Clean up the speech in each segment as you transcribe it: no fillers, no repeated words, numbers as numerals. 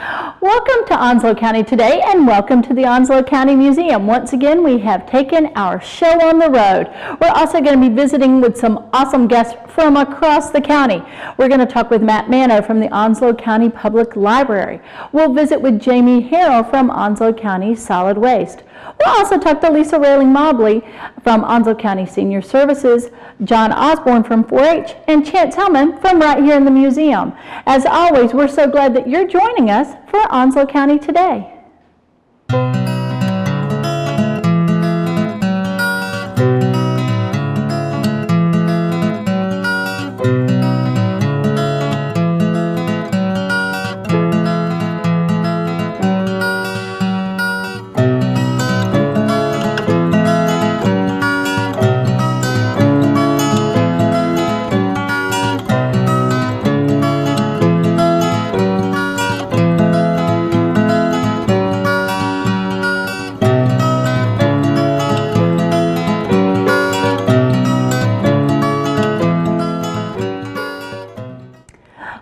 Welcome to Onslow County today, and welcome to the Onslow County Museum. Once again, we have taken our show on the road. We're also going to be visiting with some awesome guests from across the county. We're going to talk with Matt Mano from the Onslow County Public Library. We'll visit with Jamie Harrell from Onslow County Solid Waste. We'll also talk to Lisa Railing-Mobley from Onslow County Senior Services, John Osborne from 4-H, and Chance Hellman from right here in the museum. As always, we're so glad that you're joining us for Onslow County Today.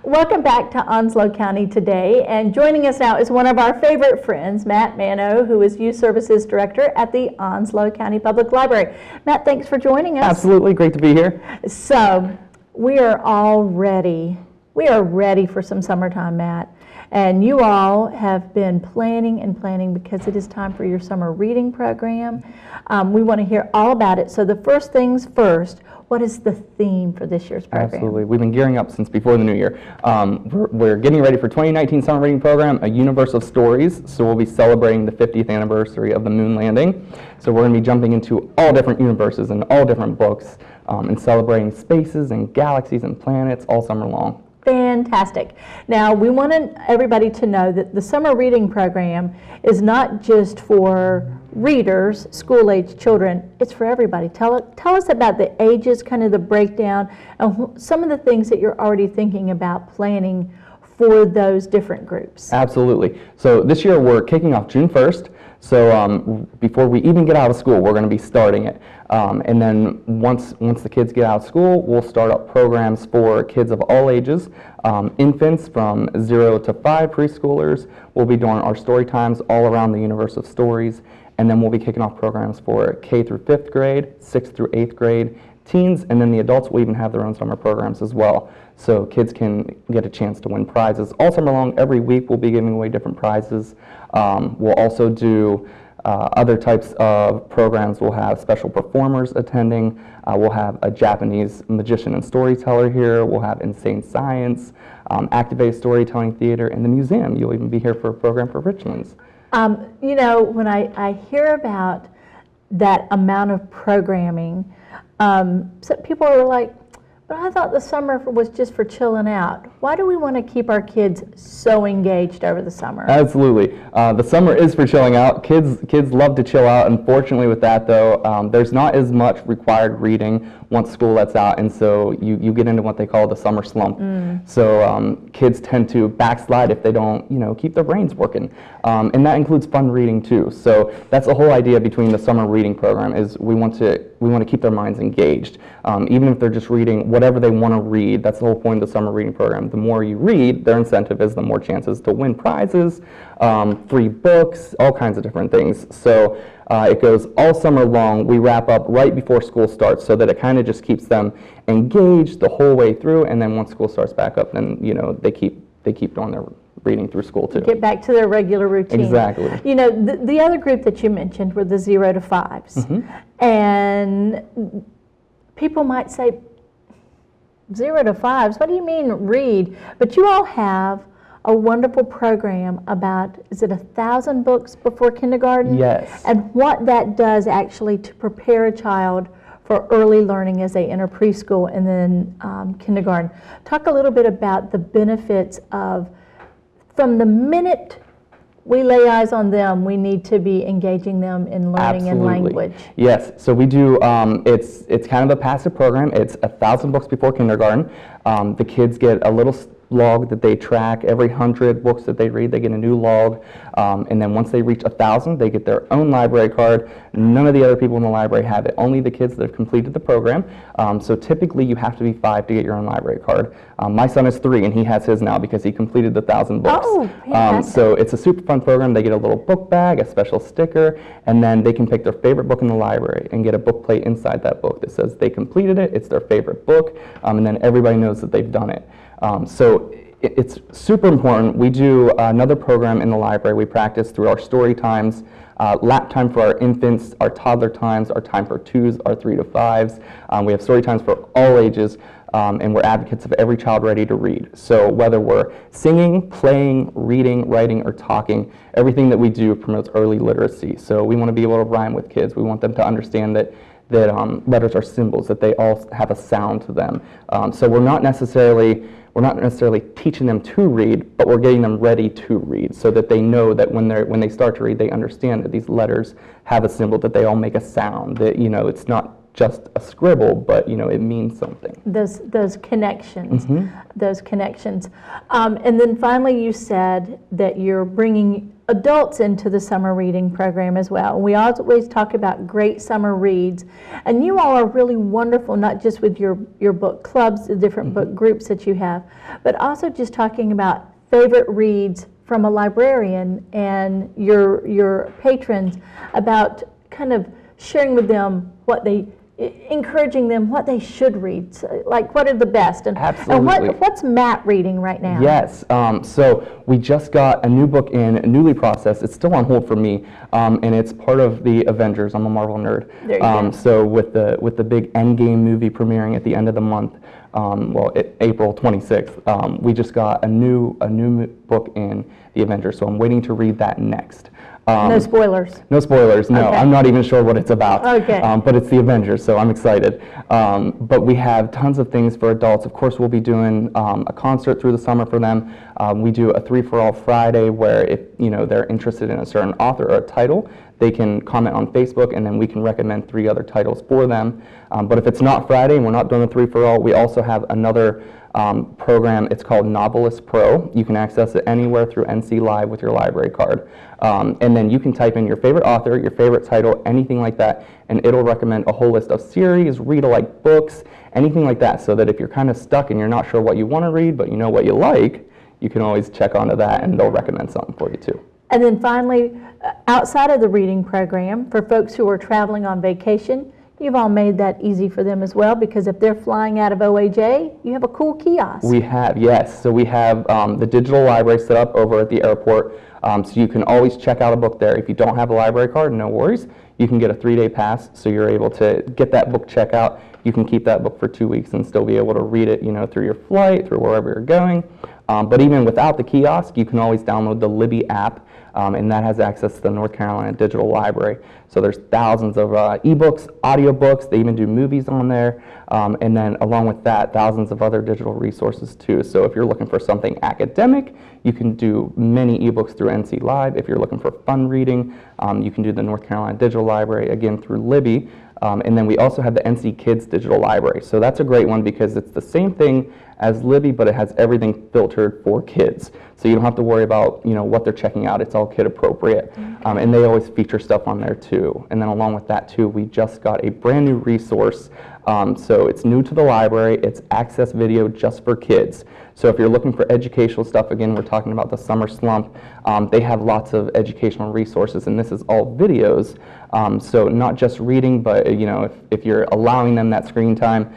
Welcome back to Onslow County Today, and joining us now is one of our favorite friends, Matt Mano, who is Youth Services Director at the Onslow County Public Library. Matt, thanks for joining us. Absolutely, great to be here. So, we are all ready. We are ready for some summertime, Matt. And you all have been planning and planning because it is time for your summer reading program. We want to hear all about it. So the first things first, what is the theme for this year's program? Absolutely. We've been gearing up since before the new year. We're getting ready for 2019 Summer Reading Program, A Universe of Stories. So we'll be celebrating the 50th anniversary of the moon landing. So we're going to be jumping into all different universes and all different books and celebrating spaces and galaxies and planets all summer long. Fantastic. Now, we want everybody to know that the summer reading program is not just for readers, school-age children, it's for everybody. Tell us about the ages, kind of the breakdown, and some of the things that you're already thinking about planning for those different groups. Absolutely. So this year we're kicking off June 1st. So before we even get out of school, we're going to be starting it. And then once the kids get out of school, we'll start up programs for kids of all ages, infants from 0 to 5, preschoolers. We'll be doing our story times all around the universe of stories. And then we'll be kicking off programs for K through 5th grade, 6th through 8th grade, teens, and then the adults will even have their own summer programs as well. So kids can get a chance to win prizes. All summer long, every week we'll be giving away different prizes. We'll also do other types of programs. We'll have special performers attending. We'll have a Japanese magician and storyteller here. We'll have insane science, activated storytelling theater, and the museum. You'll even be here for a program for Richlands. You know, when I hear about that amount of programming, so people are like, but I thought the summer was just for chilling out. Why do we want to keep our kids so engaged over the summer? Absolutely. The summer is for chilling out. Kids love to chill out. Unfortunately with that though, there's not as much required reading once school lets out, and so you get into what they call the summer slump. So kids tend to backslide if they don't keep their brains working. And that includes fun reading too. So that's the whole idea between the summer reading program is we want to keep their minds engaged. Even if they're just reading whatever they want to read, that's the whole point of the summer reading program. The more you read, their incentive is the more chances to win prizes, free books, all kinds of different things. So it goes all summer long. We wrap up right before school starts so that it kind of just keeps them engaged the whole way through, and then once school starts back up, then they keep doing their reading through school too. Get back to their regular routine. Exactly. You know, the other group that you mentioned were the 0 to 5s. And people might say, 0 to 5s, what do you mean read? But you all have a wonderful program about, is it 1,000 books before kindergarten? Yes. And what that does actually to prepare a child for early learning as they enter preschool and then kindergarten. Talk a little bit about the benefits of, from the minute we lay eyes on them, we need to be engaging them in learning and language. Yes, so we do, it's kind of a passive program. It's 1,000 books before kindergarten. The kids get a little log that they track. Every 100 books that they read, they get a new log. And then once they reach 1,000, they get their own library card. None of the other people in the library have it, only the kids that have completed the program. So typically you have to be 5 to get your own library card. My son is 3 and he has his now because he completed the 1,000 books. Oh, fantastic. So it's a super fun program. They get a little book bag, a special sticker, and then they can pick their favorite book in the library and get a book plate inside that book that says they completed it, it's their favorite book, and then everybody knows that they've done it. So it's super important. We do another program in the library. We practice through our story times, lap time for our infants, our toddler times, our time for 2s, our 3 to 5s. We have story times for all ages, and we're advocates of every child ready to read. So whether we're singing, playing, reading, writing, or talking, everything that we do promotes early literacy. So we want to be able to rhyme with kids. We want them to understand that letters are symbols, that they all have a sound to them. So we're not necessarily teaching them to read, but we're getting them ready to read so that they know that when they start to read, they understand that these letters have a symbol, that they all make a sound, that, it's not just a scribble, but, it means something. Those connections, those connections. And then finally you said that you're bringing adults into the summer reading program as well. We always talk about great summer reads, and you all are really wonderful, not just with your book clubs, the different book groups that you have, but also just talking about favorite reads from a librarian and your patrons, about kind of sharing with them encouraging them what they should read, like what are the best. Absolutely. And what's Matt reading right now? Yes, so we just got a new book in, newly processed. It's still on hold for me, and it's part of the Avengers. I'm a Marvel nerd. There you go. So with the big Endgame movie premiering at the end of the month, April 26th, we just got a new book in the Avengers. So I'm waiting to read that next. No spoilers. No spoilers, no. Okay. I'm not even sure what it's about. Okay. But it's the Avengers, so I'm excited. But we have tons of things for adults. Of course, we'll be doing a concert through the summer for them. We do a 3-for-all Friday where if they're interested in a certain author or a title, they can comment on Facebook, and then we can recommend 3 other titles for them. But if it's not Friday and we're not doing a 3-for-all, we also have another program. It's called Novelist Pro. You can access it anywhere through NC Live with your library card. And then you can type in your favorite author, your favorite title, anything like that, and it'll recommend a whole list of series, read-alike books, anything like that, so that if you're kind of stuck and you're not sure what you want to read, but you know what you like, you can always check onto that and they'll recommend something for you too. And then finally, outside of the reading program, for folks who are traveling on vacation, you've all made that easy for them as well, because if they're flying out of OAJ, you have a cool kiosk. We have, yes. So we have the digital library set up over at the airport, so you can always check out a book there. If you don't have a library card, no worries. You can get a 3-day pass, so you're able to get that book checkout. You can keep that book for 2 weeks and still be able to read it, through your flight, through wherever you're going. But even without the kiosk, you can always download the Libby app, and that has access to the North Carolina Digital Library. So there's thousands of ebooks, audiobooks, they even do movies on there, and then along with that, thousands of other digital resources too. So if you're looking for something academic, you can do many ebooks through NC Live. If you're looking for fun reading, you can do the North Carolina Digital Library, again through Libby. And then we also have the NC Kids Digital Library. So that's a great one because it's the same thing as Libby, but it has everything filtered for kids. So you don't have to worry about what they're checking out. It's all kid appropriate. Okay. And they always feature stuff on there too. And then along with that too, we just got a brand new resource. So it's new to the library. It's Access Video just for kids. So if you're looking for educational stuff, again, we're talking about the summer slump, they have lots of educational resources, and this is all videos. So not just reading, but if you're allowing them that screen time,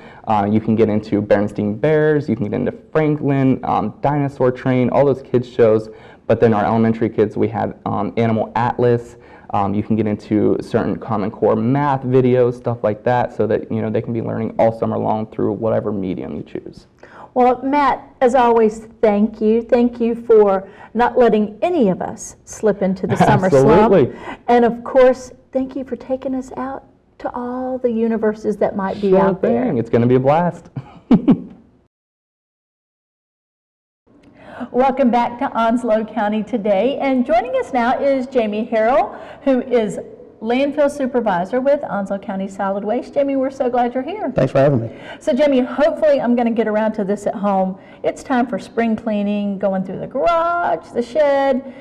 you can get into Berenstain Bears, you can get into Franklin, Dinosaur Train, all those kids shows. But then our elementary kids, we have Animal Atlas. You can get into certain Common Core math videos, stuff like that, so that they can be learning all summer long through whatever medium you choose. Well, Matt, as always, thank you. Thank you for not letting any of us slip into the summer slump. And of course, thank you for taking us out to all the universes that might be out there. It's going to be a blast. Welcome back to Onslow County Today, and joining us now is Jamie Harrell, who is landfill supervisor with Onslow County Solid Waste. Jamie, we're so glad you're here. Thanks for having me. So Jamie, hopefully I'm going to get around to this at home. It's time for spring cleaning, going through the garage, the shed,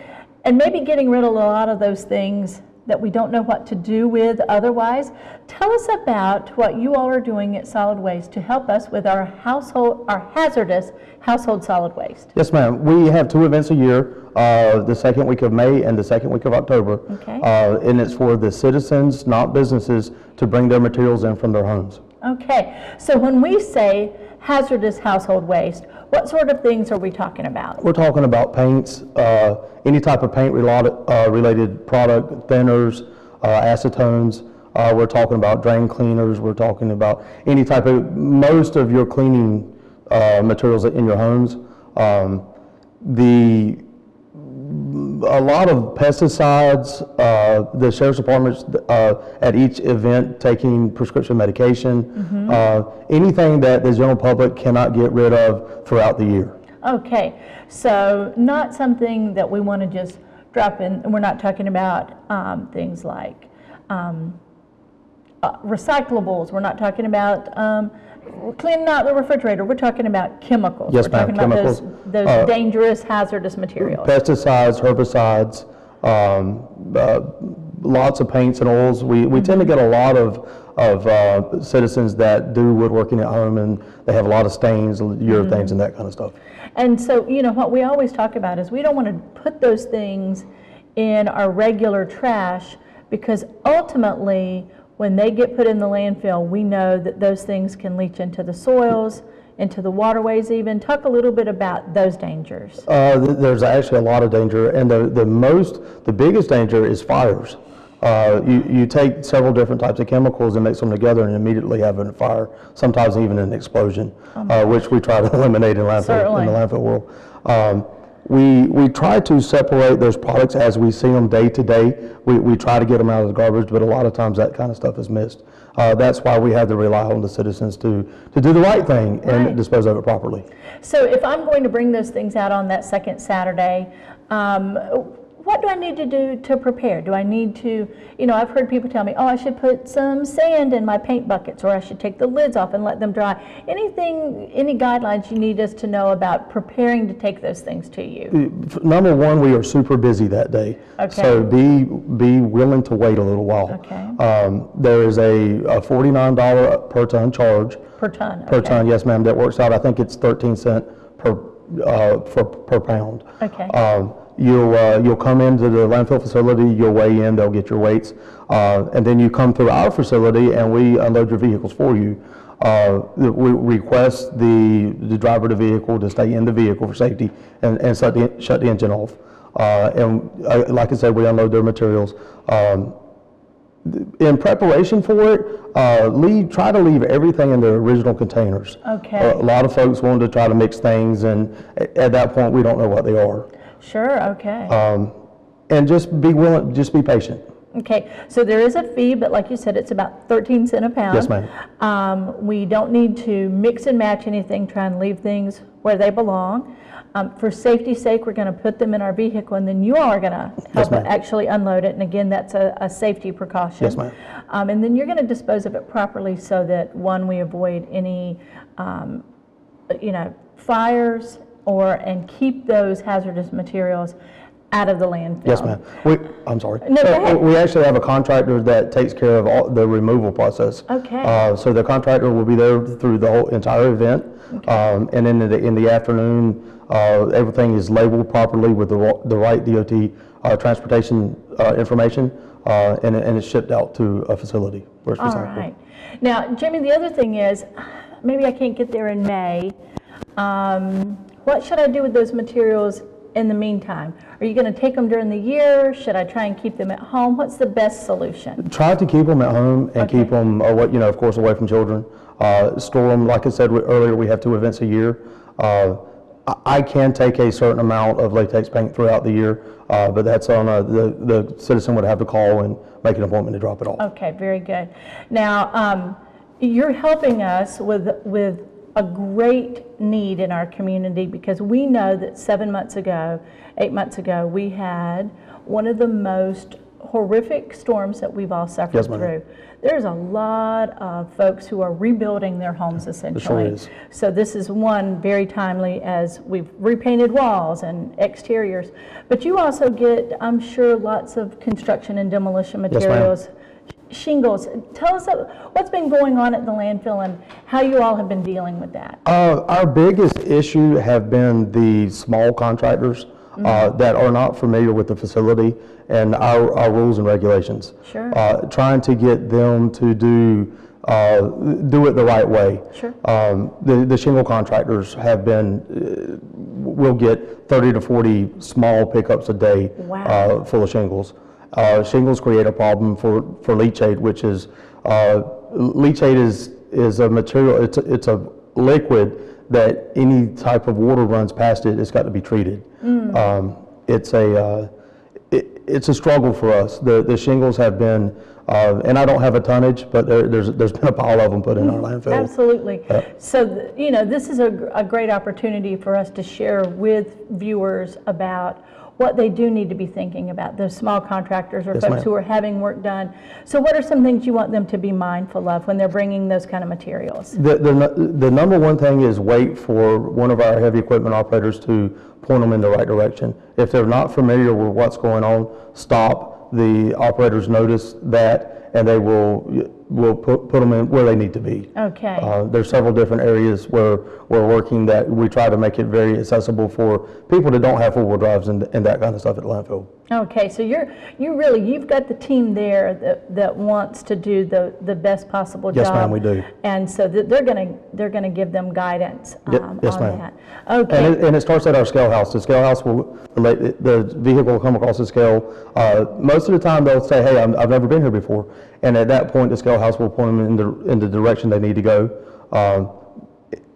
and maybe getting rid of a lot of those things that we don't know what to do with otherwise. Tell us about what you all are doing at Solid Waste to help us with our hazardous household solid waste. Yes, ma'am. We have 2 events a year, the second week of May and the second week of October. Okay. And it's for the citizens, not businesses, to bring their materials in from their homes. Okay, so when we say hazardous household waste, what sort of things are we talking about? We're talking about paints, any type of paint related product, thinners, acetones. We're talking about drain cleaners. We're talking about any type of, most of your cleaning materials in your homes. A lot of pesticides, the sheriff's departments at each event taking prescription medication, anything that the general public cannot get rid of throughout the year. Okay, so not something that we want to just drop in, and we're not talking about things like recyclables, we're not talking about cleaning out the refrigerator, we're talking about chemicals. Yes, we're talking ma'am, about chemicals. those dangerous hazardous materials. Pesticides, herbicides, lots of paints and oils. We tend to get a lot of citizens that do woodworking at home, and they have a lot of stains, urethanes, and that kind of stuff. And so, you know, what we always talk about is we don't want to put those things in our regular trash, because ultimately, when they get put in the landfill, we know that those things can leach into the soils, into the waterways even. Talk a little bit about those dangers. There's actually a lot of danger, and the biggest danger is fires. You take several different types of chemicals and mix them together and immediately have a fire, sometimes even an explosion, which we try to eliminate in the landfill world. We try to separate those products as we see them day to day. We try to get them out of the garbage, but a lot of times that kind of stuff is missed. That's why we have to rely on the citizens to do the right thing and dispose of it properly. So if I'm going to bring those things out on that second Saturday, what do I need to do to prepare? Do I need to, you know, I've heard people tell me, oh, I should put some sand in my paint buckets, or I should take the lids off and let them dry. Any guidelines you need us to know about preparing to take those things to you? Number one, we are super busy that day. Okay. So be willing to wait a little while. Okay. There is a $49 per ton charge. Per ton? Per ton, yes, ma'am. That works out, I think it's 13 cents per pound. Okay. You'll come into the landfill facility, you'll weigh in, they'll get your weights, and then you come through our facility and we unload your vehicles for you. We request the driver of the vehicle to stay in the vehicle for safety and shut the engine off. And like I said, we unload their materials. In preparation for it, try to leave everything in the original containers. Okay. A lot of folks want to try to mix things, and at that point we don't know what they are. Sure, okay. And just be willing, just be patient. Okay, so there is a fee, but like you said, it's about 13 cents a pound. Yes, ma'am. We don't need to mix and match anything, try and leave things where they belong. For safety's sake, we're going to put them in our vehicle, and then you all are going to help actually unload it. And again, that's a safety precaution. Yes, ma'am. And then you're going to dispose of it properly so that, one, we avoid any, fires and keep those hazardous materials out of the landfill. Yes, ma'am. I'm sorry. No, go ahead. We actually have a contractor that takes care of all the removal process. Okay. So the contractor will be there through the whole entire event. Okay. And then in the afternoon, everything is labeled properly with the right DOT transportation information, and it's shipped out to a facility where it's recycled. All right. Now, Jimmy, the other thing is, maybe I can't get there in May. What should I do with those materials in the meantime? Are you going to take them during the year? Should I try and keep them at home? What's the best solution? Try to keep them at home and keep them, of course, away from children. Store them, like I said earlier, we have 2 events a year. I can take a certain amount of latex paint throughout the year, but that's on the citizen would have to call and make an appointment to drop it off. Okay, very good. Now, you're helping us with a great need in our community, because we know that 8 months ago, we had one of the most horrific storms that we've all suffered Yes, ma'am. through, there's a lot of folks who are rebuilding their homes essentially. sure is. So this is one very timely, as we've repainted walls and exteriors. But you also get, I'm sure, lots of construction and demolition ma'am. materials, shingles. Tell us what's been going on at the landfill and how you all have been dealing with that. Our biggest issue have been the small contractors that are not familiar with the facility and our rules and regulations. Sure. Trying to get them to do it the right way. Sure. The shingle contractors have been, we'll get 30 to 40 small pickups a day. Wow. Full of shingles. Shingles create a problem for leachate, which is, leachate is a material, it's a liquid that any type of water runs past it, it's got to be treated. It's a struggle for us. The shingles have been, and I don't have a tonnage, but there's been a pile of them put in our landfill. Absolutely. So, this is a great opportunity for us to share with viewers about what they do need to be thinking about, those small contractors or Yes, folks ma'am. who are having work done. So what are some things you want them to be mindful of when they're bringing those kind of materials? The number one thing is wait for one of our heavy equipment operators to point them in the right direction. If they're not familiar with what's going on, stop. The operators notice that, and they will put them in where they need to be. Okay. There's several different areas where we're working that we try to make it very accessible for people that don't have four-wheel drives and that kind of stuff at the landfill. Okay, so you've got the team there that wants to do the best possible job. Yes, ma'am, we do. And so they're gonna give them guidance Yes, on ma'am. that. Okay. And it starts at our scale house. The scale house will the vehicle will come across the scale. Most of the time they'll say, hey, I've never been here before. And at that point, the scale house will point them in the direction they need to go.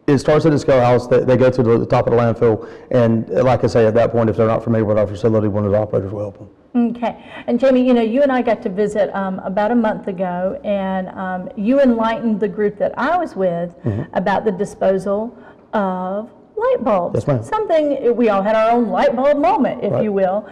It starts at the scale house, they go to the top of the landfill, and like I say, at that point, if they're not familiar with our facility, one of the operators will help them. Okay. And Jamie, you and I got to visit about a month ago, and you enlightened the group that I was with about the disposal of light bulbs. Yes, ma'am. Something, we all had our own light bulb moment, if Right. you will,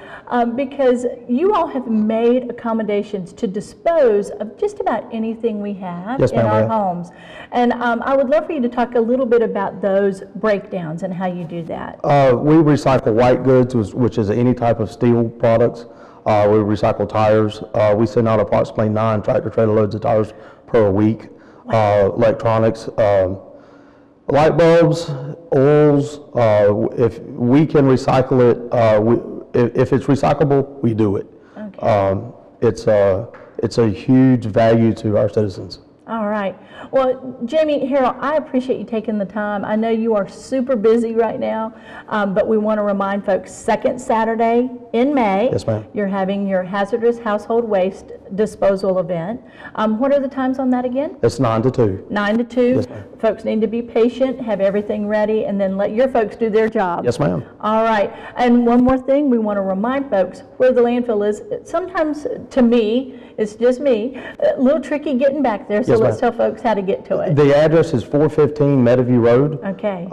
because you all have made accommodations to dispose of just about anything we have Yes, in ma'am, we our have. homes. And I would love for you to talk a little bit about those breakdowns and how you do that. We recycle white goods, which is any type of steel products. We recycle tires. We send out approximately 9 tractor-trailer loads of tires per week. Electronics, light bulbs, oils. If we can recycle it, if it's recyclable, we do it. Okay. It's a huge value to our citizens. All right. Well, Jamie, Harold, I appreciate you taking the time. I know you are super busy right now, but we want to remind folks, second Saturday in May, Yes, ma'am. you're having your hazardous household waste disposal event. What are the times on that again? It's 9 to 2. 9 to 2. Yes, ma'am. Folks need to be patient, have everything ready, and then let your folks do their job. Yes, ma'am. All right. And one more thing, we want to remind folks where the landfill is. Sometimes, to me, it's just me, a little tricky getting back there, so Yes, let's ma'am. tell folks how to get to it. The address is 415 Meadowview Road. Okay.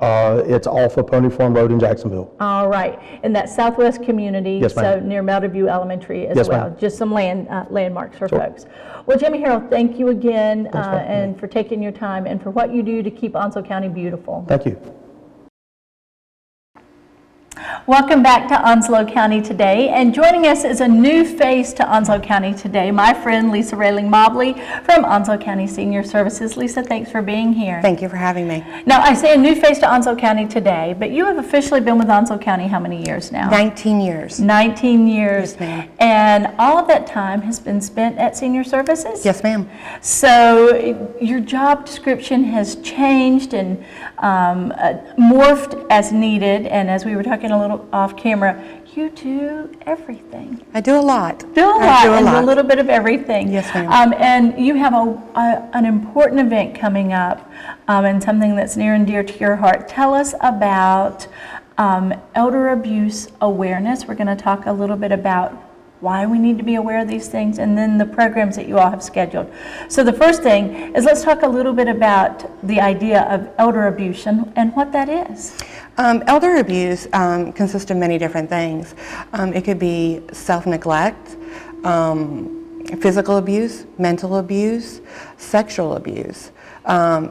It's off of Pony Farm Road in Jacksonville. All right. In that southwest community, Yes, so ma'am. near Meadowview Elementary as Yes, well. ma'am. Just some landmarks for folks. Well, Jamie Harold, thank you again and for taking your time and for what you do to keep Onslow County beautiful. Thank you. Welcome back to Onslow County Today, and joining us is a new face to Onslow County Today, my friend Lisa Railing-Mobley from Onslow County Senior Services. Lisa, thanks for being here. Thank you for having me. Now, I say a new face to Onslow County Today, but you have officially been with Onslow County how many years now? 19 years. 19 years. Yes, ma'am. And all of that time has been spent at Senior Services? Yes, ma'am. So your job description has changed and morphed as needed, and as we were talking a little off camera, you do everything. I do a lot. Do a I lot do a and lot. a little bit of everything. Yes, ma'am. And you have an important event coming up and something that's near and dear to your heart. Tell us about elder abuse awareness. We're going to talk a little bit about why we need to be aware of these things, and then the programs that you all have scheduled. So the first thing is, let's talk a little bit about the idea of elder abuse and what that is. Elder abuse consists of many different things. It could be self-neglect, physical abuse, mental abuse, sexual abuse,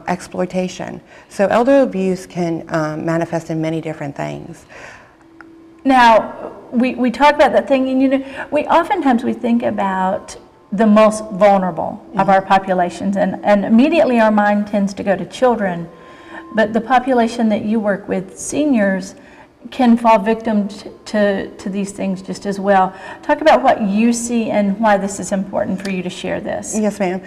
exploitation. So elder abuse can manifest in many different things. Now, we talk about that thing, and we oftentimes think about the most vulnerable of our populations, and immediately our mind tends to go to children, but the population that you work with, seniors, can fall victim to these things just as well. Talk about what you see and why this is important for you to share this. Yes, ma'am.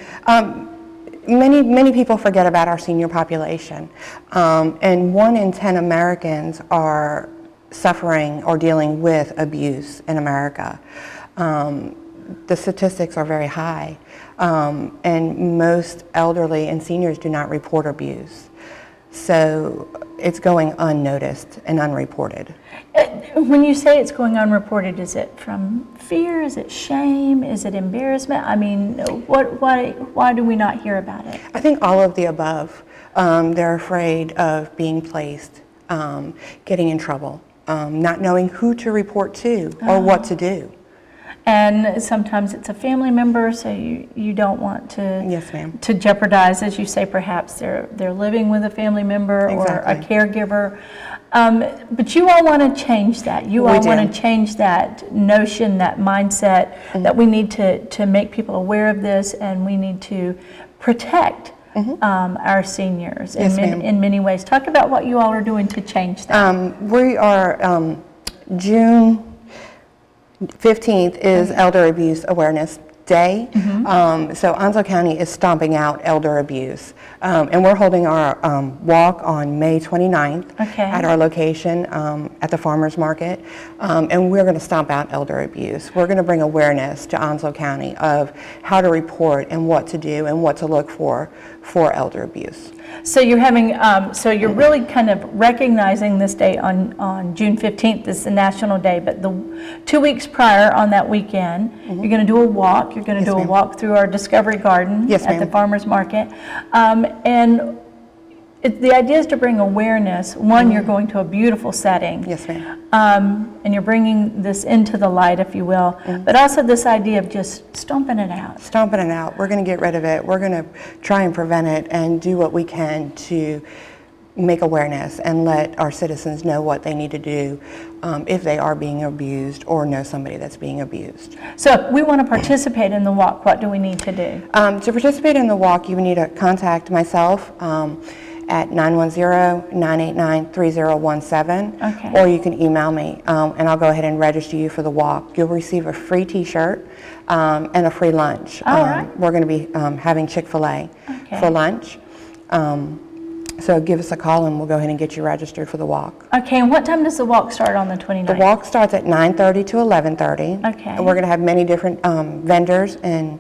Many people forget about our senior population, and 1 in 10 Americans are suffering or dealing with abuse in America. The statistics are very high, and most elderly and seniors do not report abuse. So it's going unnoticed and unreported. When you say it's going unreported, is it from fear? Is it shame? Is it embarrassment? I mean, why do we not hear about it? I think all of the above. They're afraid of being placed, getting in trouble, not knowing who to report to or what to do. And sometimes it's a family member, so you don't want to Yes, ma'am. to jeopardize, as you say, perhaps they're living with a family member or a Exactly. caregiver. But you all want to change that. You all do. want to change that notion, that mindset, that we need to make people aware of this, and we need to protect our seniors Yes, ma'am. in many ways. Talk about what you all are doing to change that. We are June 15th is Elder Abuse Awareness Day. So Onslow County is stomping out elder abuse. And we're holding our walk on May 29th at our location at the farmers market. And we're going to stomp out elder abuse. We're going to bring awareness to Onslow County of how to report and what to do and what to look for elder abuse. So you're having, so you're really kind of recognizing this day on June 15th is the National Day, but the 2 weeks prior on that weekend, you're going to do a walk. You're going to do a ma'am. walk through our Discovery Garden Yes, at the ma'am. farmers market. And the idea is to bring awareness. One, you're going to a beautiful setting. Yes, ma'am. And you're bringing this into the light, if you will, but also this idea of just stomping it out. Stomping it out. We're going to get rid of it. We're going to try and prevent it and do what we can to make awareness and let our citizens know what they need to do if they are being abused or know somebody that's being abused. So if we want to participate in the walk, what do we need to do? To participate in the walk, you need to contact myself at 910-989-3017, Okay. or you can email me, and I'll go ahead and register you for the walk. You'll receive a free T-shirt and a free lunch. All right. We're going to be having Chick-fil-A for lunch. So give us a call and we'll go ahead and get you registered for the walk. Okay, and what time does the walk start on the 29th? The walk starts at 9:30 to 11:30. Okay. And we're going to have many different vendors and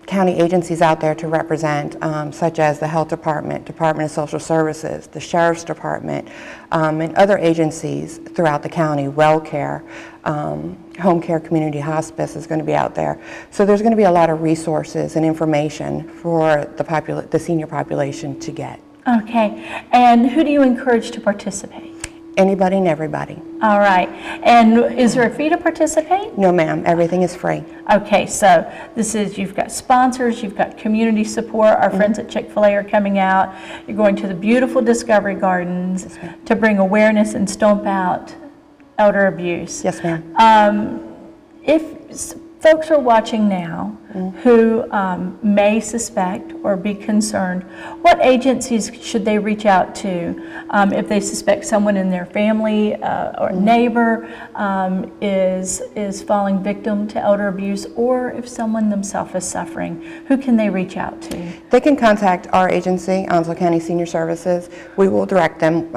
county agencies out there to represent, such as the Health Department, Department of Social Services, the Sheriff's Department, and other agencies throughout the county, WellCare, Home Care Community Hospice is going to be out there. So there's going to be a lot of resources and information for the senior population to get. Okay, and who do you encourage to participate? Anybody and everybody. All right, and is there a fee to participate? No, ma'am, everything is free. Okay, so you've got sponsors, you've got community support, our friends at Chick-fil-A are coming out, you're going to the beautiful Discovery Gardens to bring awareness and stomp out elder abuse. Yes, ma'am. If folks are watching now who may suspect or be concerned, what agencies should they reach out to if they suspect someone in their family or neighbor is falling victim to elder abuse, or if someone themselves is suffering? Who can they reach out to? They can contact our agency, Onslow County Senior Services. We will direct them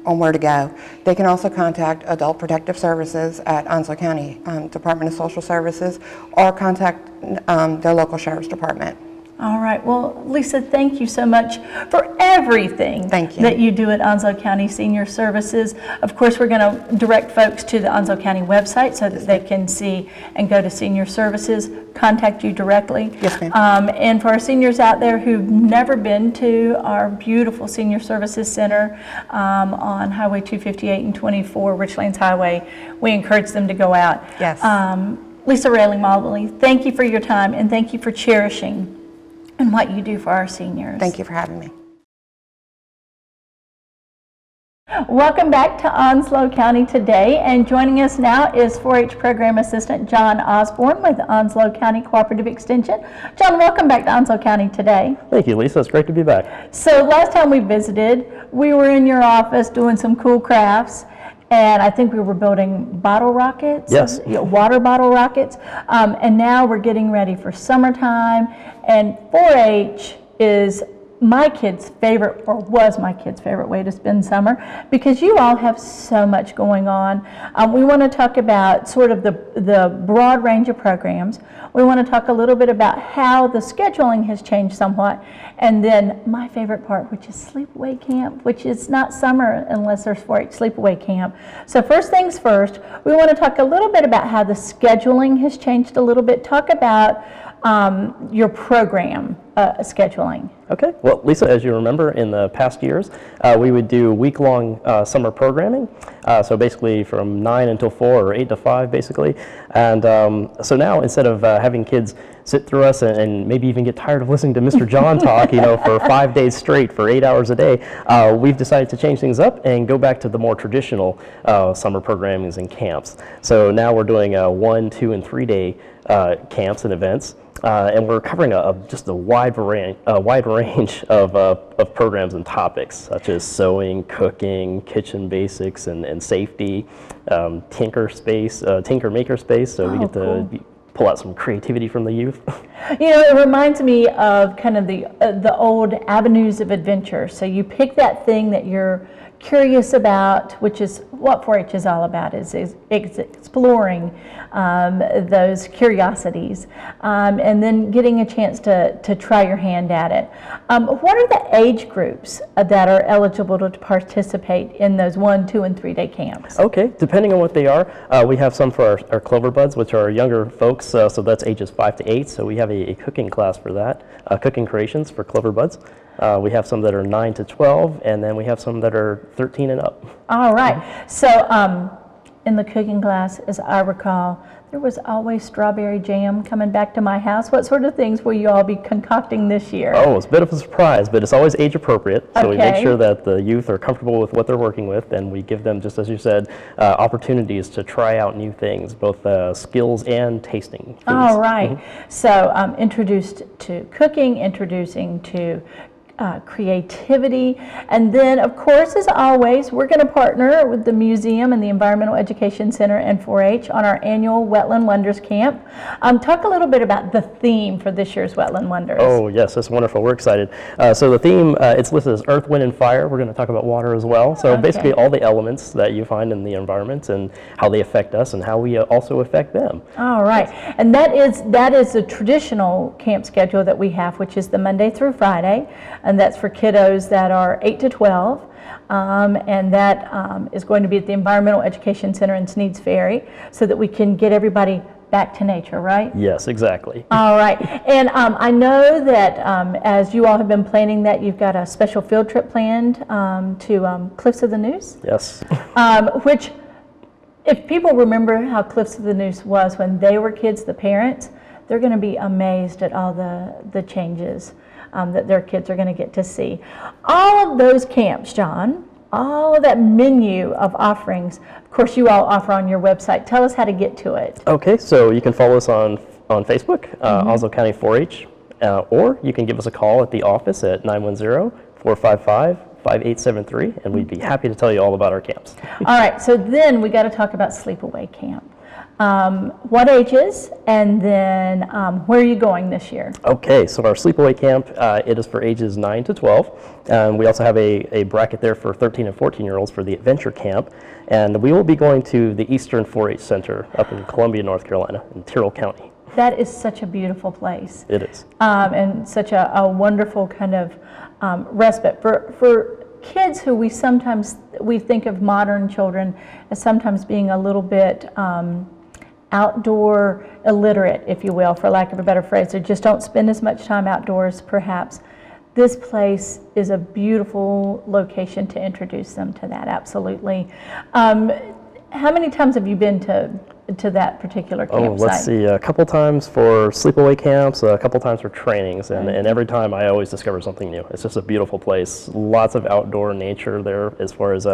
on where to go. They can also contact Adult Protective Services at Onslow County Department of Social Services, or contact their local Sheriff's Department. All right. Well, Lisa, thank you so much for everything Thank you. that you do at Onslow County Senior Services. Of course, we're going to direct folks to the Onslow County website so that they can see and go to Senior Services, contact you directly. Yes, ma'am. And for our seniors out there who've never been to our beautiful Senior Services Center on Highway 258 and 24, Richlands Highway, we encourage them to go out. Yes. Lisa Railing-Mobley, thank you for your time and thank you for cherishing and what you do for our seniors. Thank you for having me. Welcome back to Onslow County Today, and joining us now is 4-H Program Assistant John Osborne with Onslow County Cooperative Extension. John, welcome back to Onslow County Today. Thank you, Lisa. It's great to be back. So last time we visited, we were in your office doing some cool crafts, and I think we were building bottle rockets. Yes. Water bottle rockets. And now we're getting ready for summertime, and 4-H is my kid's favorite, or was my kid's favorite way to spend summer, because you all have so much going on. We want to talk about sort of the broad range of programs. We want to talk a little bit about how the scheduling has changed somewhat, and then my favorite part, which is sleepaway camp, which is not summer unless there's 4-H sleepaway camp. So first things first, we want to talk a little bit about how the scheduling has changed a little bit. Talk about your program scheduling. Okay. Well, Lisa, as you remember, in the past years, we would do week-long summer programming. So basically from 9 until 4 or 8 to 5, basically. And so now, instead of having kids sit through us and maybe even get tired of listening to Mr. John talk, for 5 days straight, for 8 hours a day, we've decided to change things up and go back to the more traditional summer programmings and camps. So now we're doing 1, 2, and 3 day camps and events. And we're covering just a wide range of programs and topics, such as sewing, cooking, kitchen basics, and safety, tinker maker space, so we get to pull out some creativity from the youth. It reminds me of kind of the old avenues of adventure. So you pick that thing that you're curious about, which is what 4-H is all about, is exploring those curiosities, and then getting a chance to try your hand at it. What are the age groups that are eligible to participate in those 1, 2, and 3 day camps? Okay, depending on what they are, we have some for our Clover Buds, which are younger folks, so that's ages 5 to 8, so we have a cooking class for that, cooking creations for Clover Buds. We have some that are 9 to 12, and then we have some that are 13 and up. All right. So in the cooking class, as I recall, there was always strawberry jam coming back to my house. What sort of things will you all be concocting this year? Oh, it's a bit of a surprise, but it's always age appropriate. So we make Okay. sure that the youth are comfortable with what they're working with, and we give them, just as you said, opportunities to try out new things, both skills and tasting foods. All right. So introduced to cooking, introducing to creativity, and then of course, as always, we're going to partner with the museum and the Environmental Education Center and 4-H on our annual Wetland Wonders Camp. Talk a little bit about the theme for this year's Wetland Wonders. Oh yes, that's wonderful. We're excited. So the theme, it's listed as Earth, Wind, and Fire. We're going to talk about water as well. So basically all the elements that you find in the environment and how they affect us and how we also affect them. All right, and that is the traditional camp schedule that we have, which is the Monday through Friday, and that's for kiddos that are 8 to 12, and that is going to be at the Environmental Education Center in Sneads Ferry, so that we can get everybody back to nature, right? Yes, exactly. All right, and I know that as you all have been planning that, you've got a special field trip planned to Cliffs of the Neuse. Yes. Which, if people remember how Cliffs of the Neuse was when they were kids, the parents, they're going to be amazed at all the changes that their kids are going to get to see. All of those camps, John, all of that menu of offerings, of course, you all offer on your website. Tell us how to get to it. Okay, so you can follow us on Facebook, Onslow County 4-H, or you can give us a call at the office at 910-455-5873, and we'd be happy to tell you all about our camps. All right, so then we got to talk about sleepaway camp. What ages, and then where are you going this year? Okay, so our sleepaway camp, it is for ages 9 to 12. We also have a bracket there for 13 and 14-year-olds for the adventure camp. And we will be going to the Eastern 4-H Center up in Columbia, North Carolina, in Tyrrell County. That is such a beautiful place. It is. And such a wonderful kind of respite for kids who we think of modern children as sometimes being a little bit outdoor illiterate, if you will, for lack of a better phrase. They just don't spend as much time outdoors, perhaps. This place is a beautiful location to introduce them to that, absolutely. How many times have you been to that particular campsite? Oh, let's see, a couple times for sleepaway camps, a couple times for trainings, and every time I always discover something new. It's just a beautiful place, lots of outdoor nature there as far as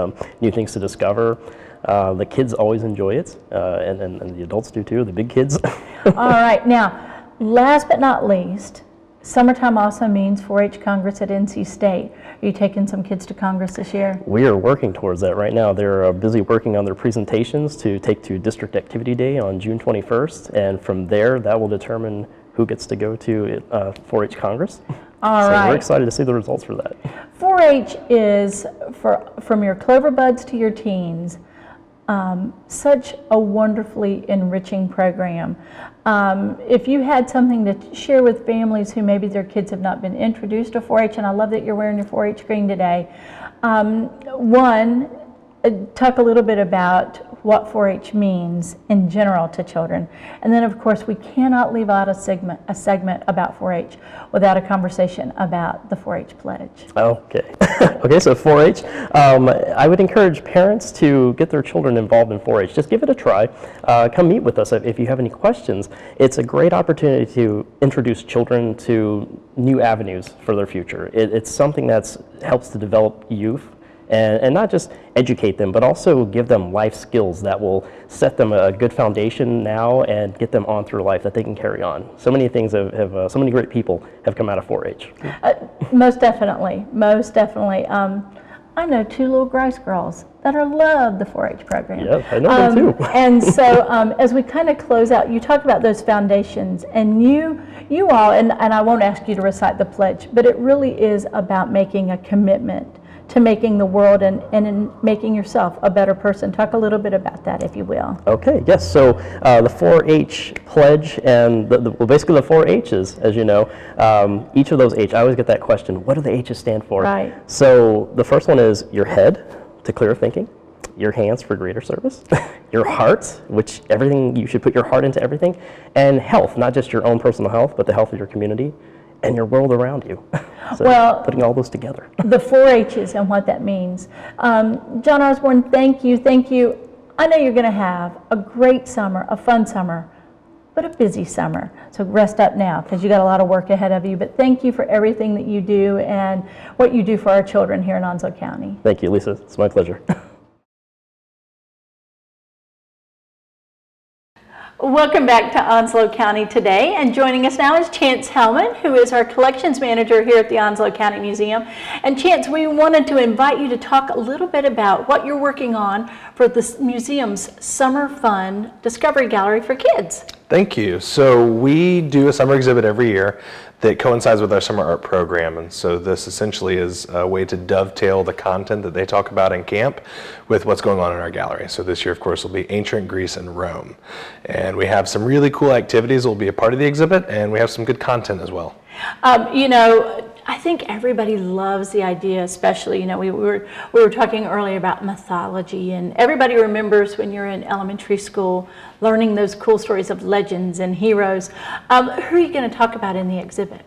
new things to discover. The kids always enjoy it, and the adults do too, the big kids. All right, now, last but not least, summertime also means 4-H Congress at NC State. Are you taking some kids to Congress this year? We are working towards that right now. They're busy working on their presentations to take to District Activity Day on June 21st, and from there, that will determine who gets to go to 4-H Congress. All right. We're excited to see the results for that. 4-H is, from your clover buds to your teens, such a wonderfully enriching program. If you had something to share with families who maybe their kids have not been introduced to 4-H, and I love that you're wearing your 4-H green today, one, talk a little bit about what 4-H means in general to children. And then, of course, we cannot leave out a segment about 4-H without a conversation about the 4-H pledge. Okay. Okay, so 4-H. I would encourage parents to get their children involved in 4-H. Just give it a try. Come meet with us if you have any questions. It's a great opportunity to introduce children to new avenues for their future. It's something that helps to develop youth. And not just educate them, but also give them life skills that will set them a good foundation now and get them on through life that they can carry on. So many things so many great people have come out of 4-H. Most definitely, most definitely. I know 2 little Grice girls that love the 4-H program. Yeah, I know them too. And so as we kind of close out, you talk about those foundations, and you all, and I won't ask you to recite the pledge, but it really is about making a commitment to making the world and in making yourself a better person. Talk a little bit about that, if you will. Okay, yes, so the 4-H pledge and well, basically the 4 H's, as you know, each of those H, I always get that question, what do the H's stand for? Right. So the first one is your head, to clear thinking, your hands for greater service, your heart, which you should put your heart into everything, and health, not just your own personal health, but the health of your community and your world around you. So well, putting all those together. The 4 H's and what that means. John Osborne, thank you. I know you're going to have a great summer, a fun summer, but a busy summer. So rest up now because you got a lot of work ahead of you. But thank you for everything that you do and what you do for our children here in Onslow County. Thank you, Lisa. It's my pleasure. Welcome back to Onslow County Today, and joining us now is Chance Hellman, who is our collections manager here at the Onslow County Museum. And Chance, we wanted to invite you to talk a little bit about what you're working on for the museum's Summer Fun Discovery Gallery for kids. Thank you. So we do a summer exhibit every year that coincides with our summer art program, and so this essentially is a way to dovetail the content that they talk about in camp with what's going on in our gallery. So this year, of course, will be ancient Greece and Rome, and we have some really cool activities that will be a part of the exhibit, and we have some good content as well. You know, I think everybody loves the idea, especially, you know, we were talking earlier about mythology, and everybody remembers when you're in elementary school learning those cool stories of legends and heroes. Who are you going to talk about in the exhibit?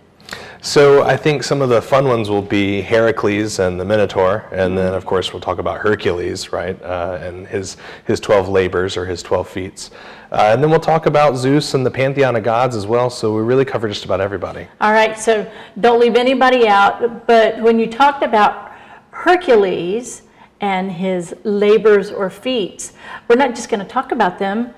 So I think some of the fun ones will be Heracles and the Minotaur, and then of course we'll talk about Hercules, right, and his 12 labors or his 12 feats. And then we'll talk about Zeus and the pantheon of gods as well, so we really cover just about everybody. All right, so don't leave anybody out, but when you talked about Hercules and his labors or feats, we're not just going to talk about them,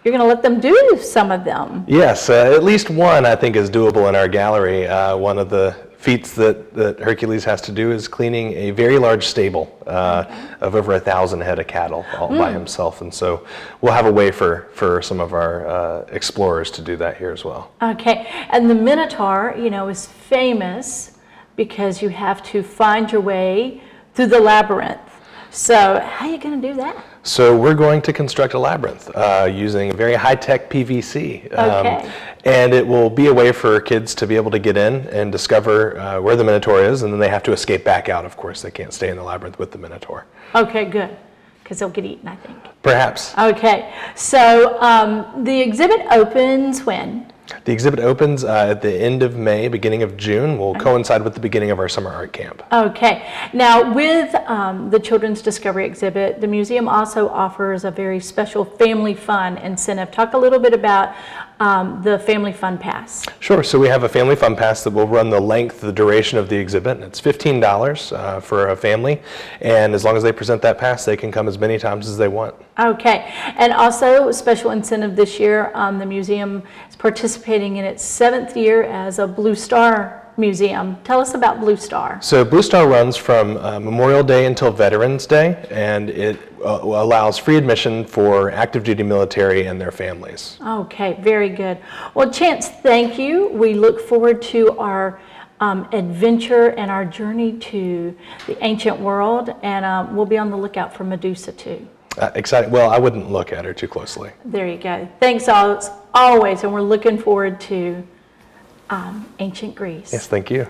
you're going to let them do some of them. Yes, at least one I think is doable in our gallery. One of the feats that Hercules has to do is cleaning a very large stable of over 1,000 head of cattle all by himself, and so we'll have a way for some of our explorers to do that here as well. Okay, and the Minotaur, you know, is famous because you have to find your way through the labyrinth. So how are you going to do that? So we're going to construct a labyrinth using very high-tech PVC. Okay. And it will be a way for kids to be able to get in and discover where the Minotaur is, and then they have to escape back out, of course. They can't stay in the labyrinth with the Minotaur. Okay, good, because they'll get eaten, I think. Perhaps. Okay, so the exhibit opens when? The exhibit opens at the end of May, beginning of June. Will coincide with the beginning of our summer art camp. Okay. Now, with the Children's Discovery exhibit, the museum also offers a very special family fun incentive. Talk a little bit about the Family Fun Pass. Sure. So we have a Family Fun Pass that will run the length, the duration of the exhibit. And it's $15 for a family. And as long as they present that pass, they can come as many times as they want. Okay. And also, a special incentive this year, the museum is participating in its 7th year as a Blue Star Museum. Tell us about Blue Star. So Blue Star runs from Memorial Day until Veterans Day, and it allows free admission for active duty military and their families. Okay, very good. Well, Chance, thank you. We look forward to our adventure and our journey to the ancient world, and we'll be on the lookout for Medusa too. Exciting. Well, I wouldn't look at her too closely. There you go. Thanks always, and we're looking forward to ancient Greece. Yes, thank you.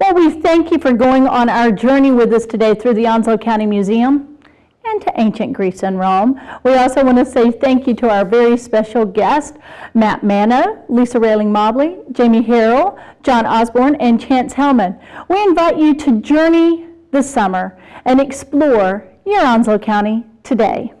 Well, we thank you for going on our journey with us today through the Onslow County Museum and to ancient Greece and Rome. We also want to say thank you to our very special guests, Matt Mano, Lisa Railing-Mobley, Jamie Harrell, John Osborne, and Chance Hellman. We invite you to journey this summer and explore your Onslow County today.